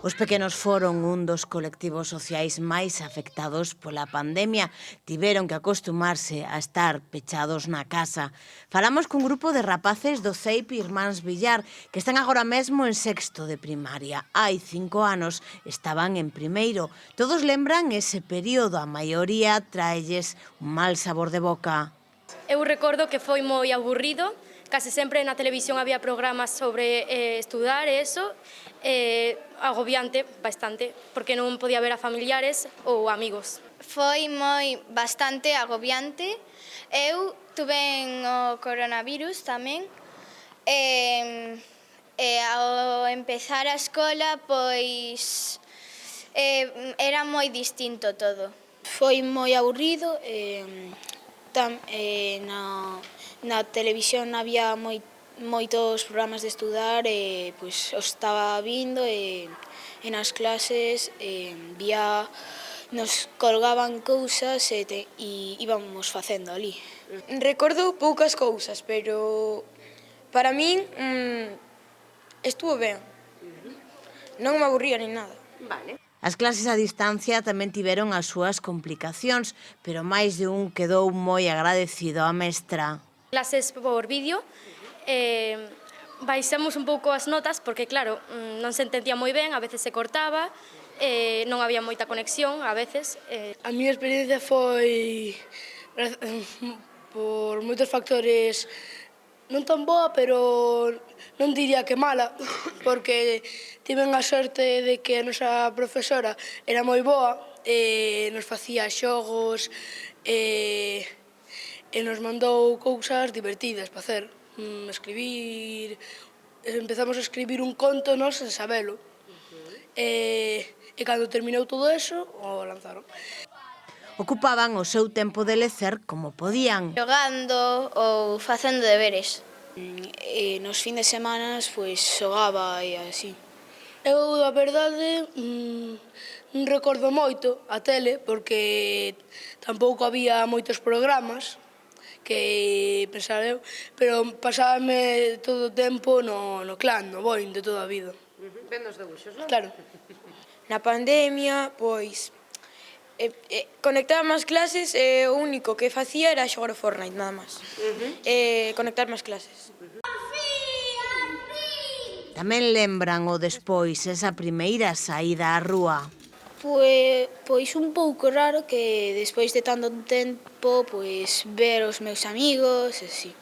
Os pequenos foron un dos colectivos sociais máis afectados pola pandemia. Tiveron que acostumarse a estar pechados na casa. Falamos cun grupo de rapaces do CEIP Irmáns Villar que están agora mesmo en sexto de primaria. Hai 5 anos estaban en primeiro. Todos lembran ese período, a maioría traelles un mal sabor de boca. Eu recordo que foi moi aburrido, case sempre na televisión había programas sobre estudar e eso, agobiante bastante, porque non podía ver a familiares ou amigos. Foi bastante agobiante. Eu tuve o coronavirus tamén, e ao empezar a escola, pois, era moi distinto todo. Foi moi aburrido, na televisión había moitos programas de estudar e pois os estaba vindo e nas clases nos colgaban cousas e íbamos facendo ali. Recordo poucas cousas, pero para min estuvo ben. Non me aburría nin nada. As clases a distancia tamén tiveron as súas complicacións, pero máis de un quedou moi agradecido á mestra. Clases por vídeo, baixamos un pouco as notas, porque claro, non se entendía moi ben, a veces se cortaba, non había moita conexión, a veces. A miña experiencia foi, por moitos factores, non tan boa, pero non diría que mala, porque tiven a sorte de que a nosa profesora era moi boa e nos facía xogos e nos mandou cousas divertidas para hacer. Escribir, empezamos a escribir un conto nós sen sabelo. E cando terminou todo eso, o lanzaron. Ocupaban o seu tempo de lecer como podían. Xogando ou facendo deberes. E nos fins de semanas, pois, xogaba e así. Eu, a verdade, non recordo moito a tele, porque tampouco había moitos programas que pensar eu, pero pasábame todo o tempo no clan, no Boing de toda a vida. Vendo os debuxos, non? Claro. Na pandemia, pois, conectaba as clases e o único que facía era xogar o Fortnite, nada máis. Conectarme as clases. Tamén lembran o despois, esa primeira saída á rúa. Pois un pouco raro que despois de tanto tempo, pois, ver os meus amigos, así.